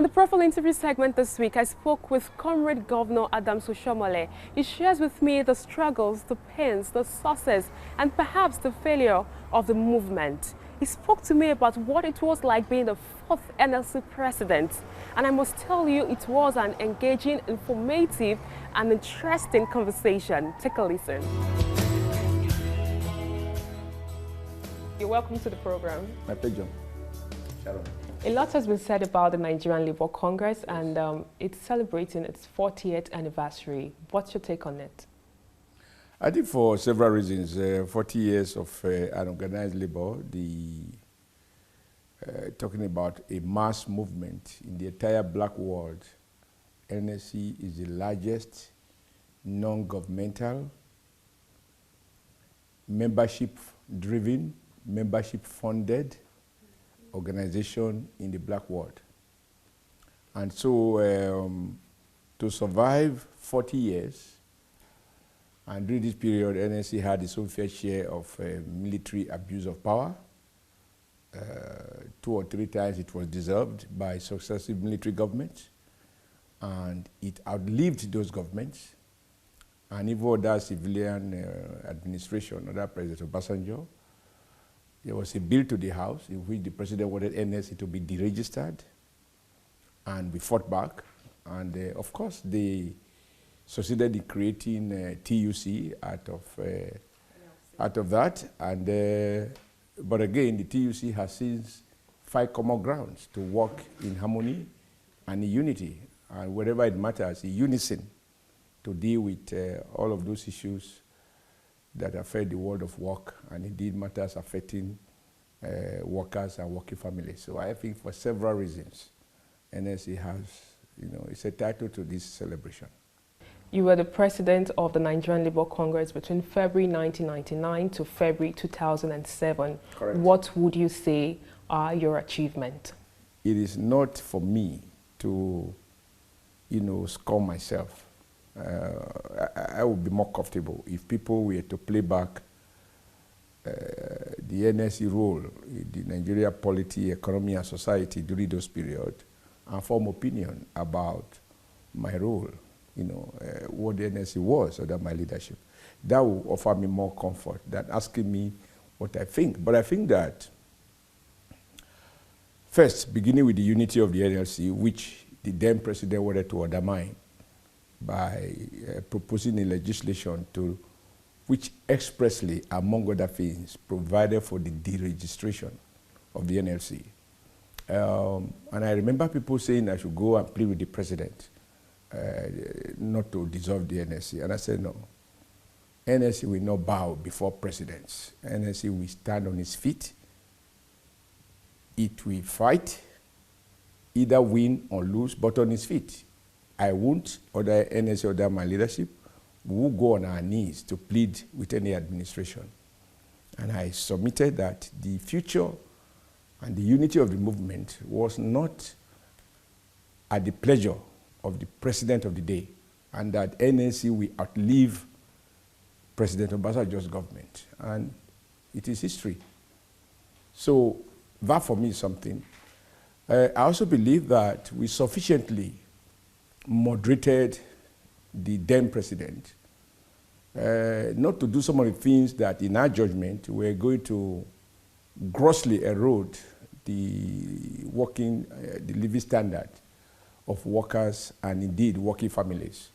On the profile interview segment this week, I spoke with Comrade Governor Adams Oshomole. He shares with me the struggles, the pains, the success, and perhaps the failure of the movement. He spoke to me about what it was like being the fourth NLC president. And I must tell you, it was an engaging, informative, and interesting conversation. Take a listen. You're welcome to the program. My pleasure. Sharon. A lot has been said about the Nigerian Labour Congress, and it's celebrating its 40th anniversary. What's your take on it? I think for several reasons. 40 years of unorganized labor, talking about a mass movement in the entire black world. NSC is the largest non-governmental, membership-driven, membership-funded organization in the black world. And so to survive 40 years, and during this period, NSC had its own fair share of military abuse of power. 2 or 3 times it was dissolved by successive military governments, and it outlived those governments. And even other civilian administration, under President Obasanjo, there was a bill to the House in which the president wanted NSC to be deregistered, and we fought back. And of course, they succeeded in creating TUC out of that. And but again, the TUC has since found common grounds to work in harmony and in unity, and wherever it matters, in unison, to deal with all of those issues that affect the world of work, and indeed matters affecting workers and working families. So I think for several reasons, NSC has, it's a title to this celebration. You were the president of the Nigerian Labour Congress between February 1999 to February 2007. Correct. What would you say are your achievements? It is not for me to, score myself. I would be more comfortable if people were to play back the NSC role in the Nigeria polity, economy, and society during those periods, and form opinion about my role, what the NSC was under my leadership. That will offer me more comfort than asking me what I think. But I think that, first, beginning with the unity of the NLC, which the then president wanted to undermine, by proposing a legislation which expressly, among other things, provided for the deregistration of the NLC. And I remember people saying I should go and plead with the president not to dissolve the NLC. And I said, no, NLC will not bow before presidents. NLC will stand on its feet. It will fight, either win or lose, but on its feet. I won't, order NSC, under my leadership, we will go on our knees to plead with any administration. And I submitted that the future and the unity of the movement was not at the pleasure of the president of the day, and that NSC will outlive President Obasanjo's government. And it is history. So that for me is something. I also believe that we sufficiently moderated the then president, not to do some of the things that, in our judgment, were going to grossly erode the living standard of workers and indeed working families.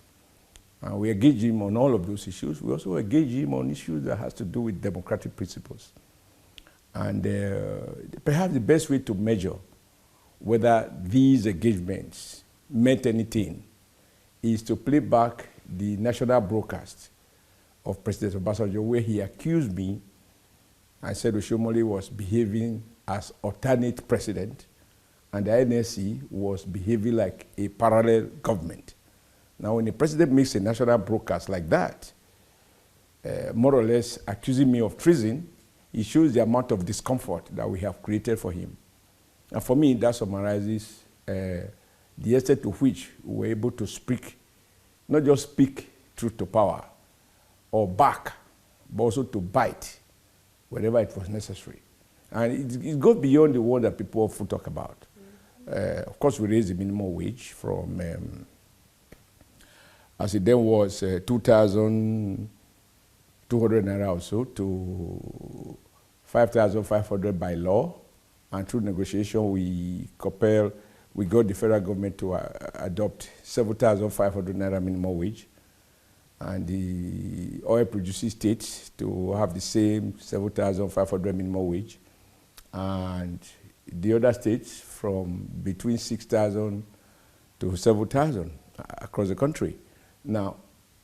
We engage him on all of those issues. We also engage him on issues that has to do with democratic principles. And perhaps the best way to measure whether these engagements meant anything is to play back the national broadcast of President Obasanjo, where he accused me and said Oshomole was behaving as alternate president and the NSC was behaving like a parallel government. Now, when the president makes a national broadcast like that, more or less accusing me of treason, it shows the amount of discomfort that we have created for him. And for me, that summarizes the extent to which we were able to speak, not just speak truth to power or back, but also to bite wherever it was necessary. And it goes beyond the one that people often talk about. Of course, we raised the minimum wage from, as it then was, 2,200 naira or so to 5,500 by law. And through negotiation, we got the federal government to adopt 7,500 naira minimum wage, and the oil producing states to have the same 7,500 minimum wage, and the other states from between 6,000 to 7,000 across the country. Now,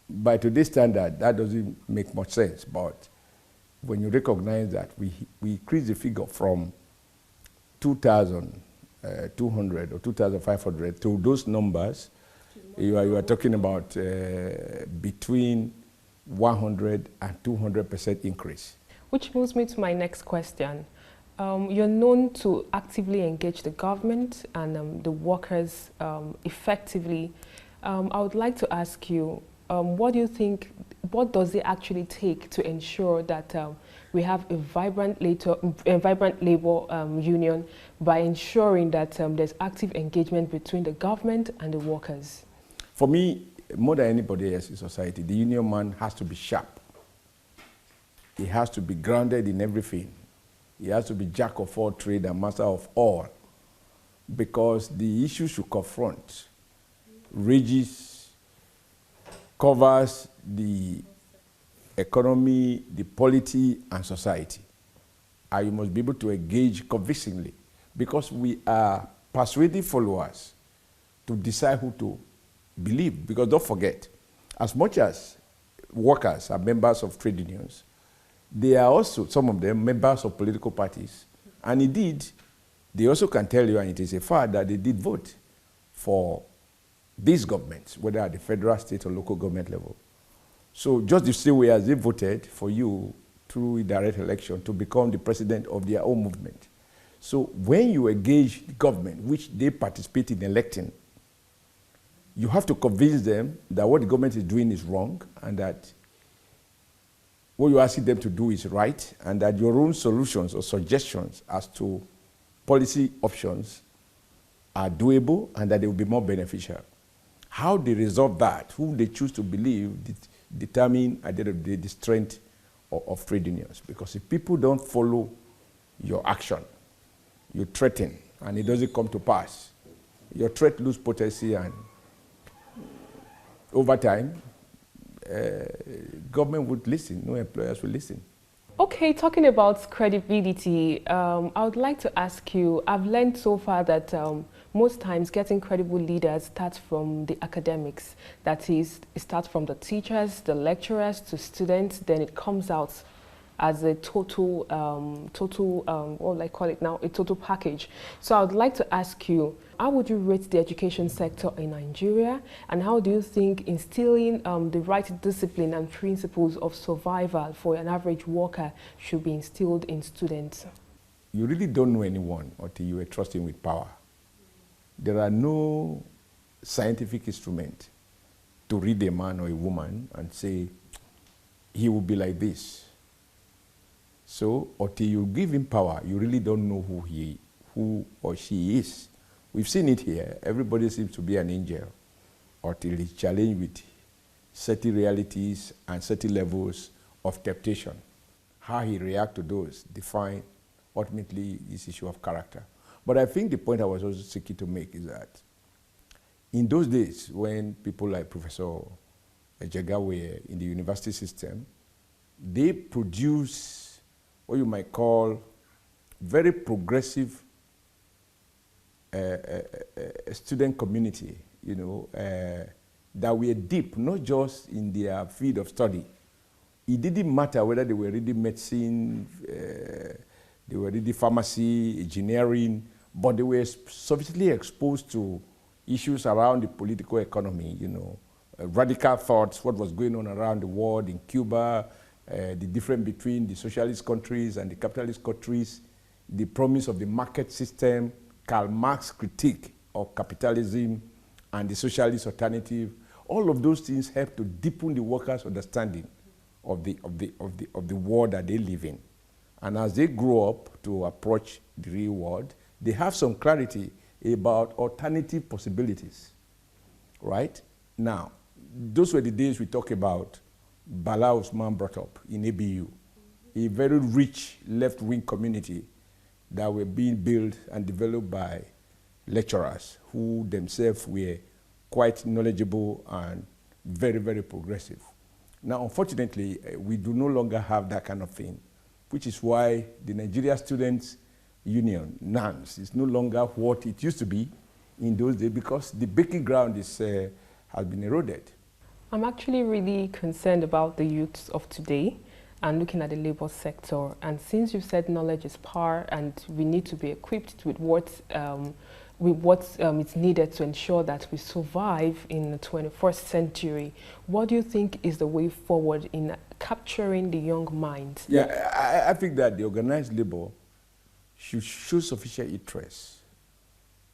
by today's standard, that doesn't make much sense, but when you recognize that we increase the figure from 2,200 or 2,500 to those numbers, you are talking about between 100 and 200% increase. Which moves me to my next question. You're known to actively engage the government and the workers effectively. I would like to ask you, what do you think, what does it actually take to ensure that we have a vibrant labor union by ensuring that there's active engagement between the government and the workers? For me, more than anybody else in society, the union man has to be sharp. He has to be grounded in everything. He has to be jack of all trade and master of all, because the issues you confront covers the economy, the polity, and society. And you must be able to engage convincingly, because we are persuading followers to decide who to believe. Because don't forget, as much as workers are members of trade unions, they are also, some of them, members of political parties. And indeed, they also can tell you, and it is a fact, that they did vote for these governments, whether at the federal, state, or local government level. So just the same way as they voted for you through a direct election to become the president of their own movement. So when you engage the government, which they participate in electing, you have to convince them that what the government is doing is wrong, and that what you're asking them to do is right, and that your own solutions or suggestions as to policy options are doable and that they will be more beneficial. How they resolve that, who they choose to believe, determine at the end of the day the strength of trade unions. Because if people don't follow your action, you threaten and it doesn't come to pass, your threat loses potency, and over time, government would listen, no employers will listen. Okay, talking about credibility, I would like to ask you, I've learned so far that most times getting credible leaders starts from the academics. That is, it starts from the teachers, the lecturers, to students, then it comes out as a total, what will I call it now, a total package. So I would like to ask you, how would you rate the education sector in Nigeria, and how do you think instilling the right discipline and principles of survival for an average worker should be instilled in students? You really don't know anyone until you are trusting with power. There are no scientific instrument to read a man or a woman and say, he will be like this. So until you give him power, you really don't know who or she is. We've seen it here. Everybody seems to be an angel until he's challenged with certain realities and certain levels of temptation. How he reacts to those define ultimately this issue of character. But I think the point I was also seeking to make is that in those days when people like Professor Ejega were in the university system, they produce what you might call very progressive student community, you know, that were deep, not just in their field of study. It didn't matter whether they were reading medicine, they were reading pharmacy, engineering, but they were sufficiently exposed to issues around the political economy, you know, radical thoughts, what was going on around the world, in Cuba, the difference between the socialist countries and the capitalist countries, the promise of the market system, Karl Marx's critique of capitalism and the socialist alternative. All of those things help to deepen the workers' understanding of the world that they live in. And as they grow up to approach the real world, they have some clarity about alternative possibilities, right? Now, those were the days we talk about Bala Usman brought up in ABU, a very rich left-wing community that were being built and developed by lecturers who themselves were quite knowledgeable and very, very progressive. Now, unfortunately, we do no longer have that kind of thing, which is why the Nigeria Students' Union, NANS, is no longer what it used to be in those days because the baking ground is, has been eroded. I'm actually really concerned about the youths of today and looking at the labor sector. And since you've said knowledge is power and we need to be equipped with what is needed to ensure that we survive in the 21st century, what do you think is the way forward in capturing the young minds? Yeah, I think that the organized labor should show sufficient interest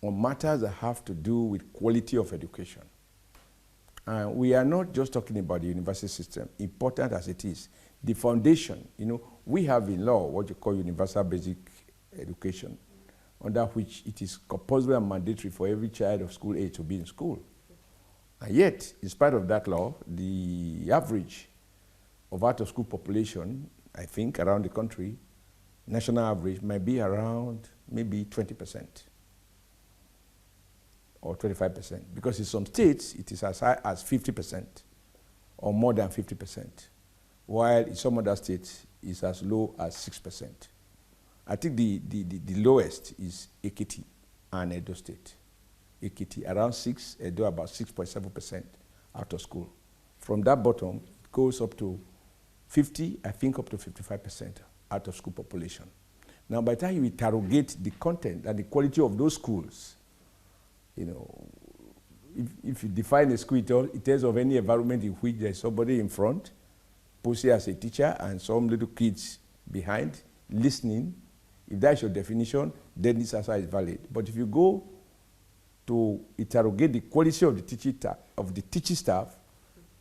on matters that have to do with quality of education. We are not just talking about the university system, important as it is. The foundation, you know, we have in law what you call universal basic education, under which it is compulsory and mandatory for every child of school age to be in school. And yet, in spite of that law, the average of out-of-school population, I think, around the country, national average, might be around maybe 20% or 25%. Because in some states, it is as high as 50% or more than 50%, while in some other states, it's as low as 6%. I think the lowest is Ekiti and Edo State. Ekiti around 6, Edo about 6.7% out of school. From that bottom, it goes up to 50, I think up to 55% out of school population. Now, by the time you interrogate the content and the quality of those schools, you know, if you define a school, it tells of any environment in which there's somebody in front, posing as a teacher, and some little kids behind, listening. If that's your definition, then this answer is valid. But if you go to interrogate the quality of the teaching staff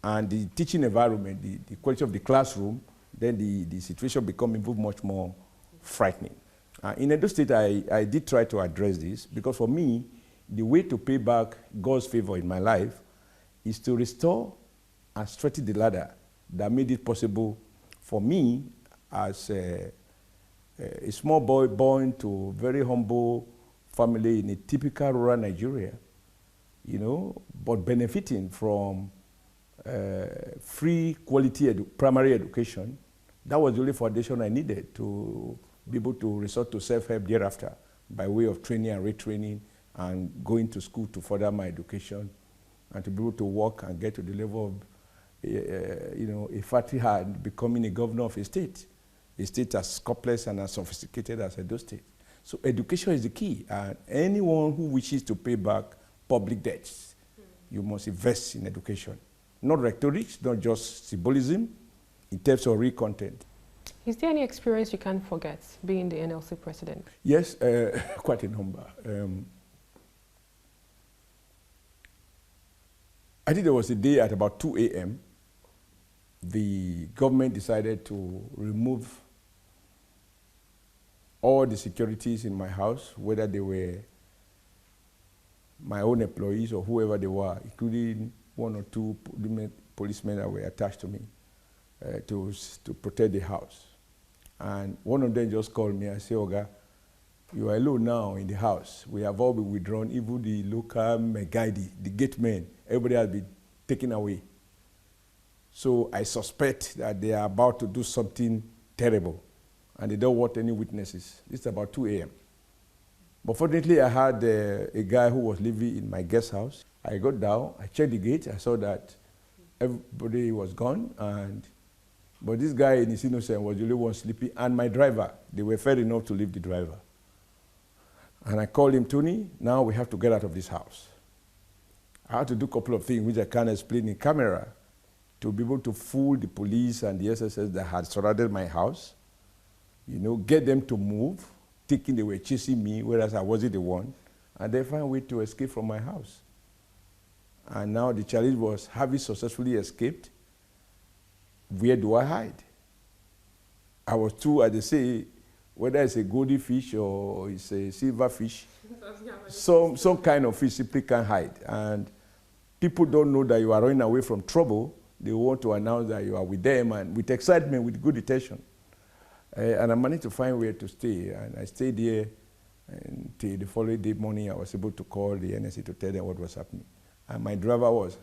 and the teaching environment, the quality of the classroom, then the situation becomes even much more frightening. In Edo State, I did try to address this because for me, the way to pay back God's favor in my life is to restore and straighten the ladder that made it possible for me as a small boy born to a very humble family in a typical rural Nigeria, you know, but benefiting from free quality primary education. That was the only foundation I needed to be able to resort to self-help thereafter by way of training and retraining and going to school to further my education and to be able to work and get to the level of, you know, a Fatiha and becoming a governor of a state as complex and as sophisticated as Edo State. So education is the key. And anyone who wishes to pay back public debts, you must invest in education. Not rhetoric, not just symbolism, in terms of real content. Is there any experience you can't forget being the NLC president? Yes, quite a number. I think there was a day at about 2 a.m. the government decided to remove all the securities in my house, whether they were my own employees or whoever they were, including one or two policemen that were attached to me to protect the house. And one of them just called me and said, "Oga, you are alone now in the house. We have all been withdrawn, even the local Megaidi, the gate men, everybody has been taken away. So I suspect that they are about to do something terrible and they don't want any witnesses." It's about 2 a.m. But fortunately, I had a guy who was living in my guest house. I got down, I checked the gate, I saw that everybody was gone, but this guy in his innocence was the only one sleeping, and my driver, they were fair enough to leave the driver. And I called him, "Tony, now we have to get out of this house." I had to do a couple of things which I can't explain in camera to be able to fool the police and the SSS that had surrounded my house, you know, get them to move, thinking they were chasing me, whereas I wasn't the one, and then find a way to escape from my house. And now the challenge was, having successfully escaped, where do I hide? I was too, as they say, whether it's a goldfish or it's a silverfish, some kind of fish simply can't hide. And people don't know that you are running away from trouble. They want to announce that you are with them and with excitement, with good intention. And I managed to find where to stay. And I stayed there until the following day morning. I was able to call the NSA to tell them what was happening. And my driver was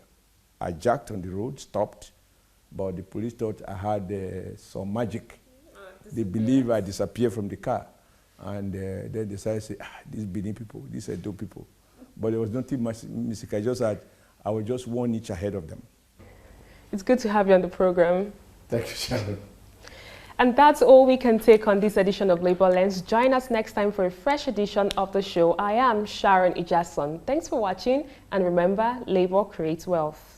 hijacked on the road, stopped, but the police thought I had some magic. They believe I disappeared from the car. And then they decided to say, these Benin people, these Edo people. But there was nothing mystic. I was just 1 inch ahead of them. It's good to have you on the program. Thank you, Sharon. And that's all we can take on this edition of Labor Lens. Join us next time for a fresh edition of the show. I am Sharon Ijason. Thanks for watching, and remember, labor creates wealth.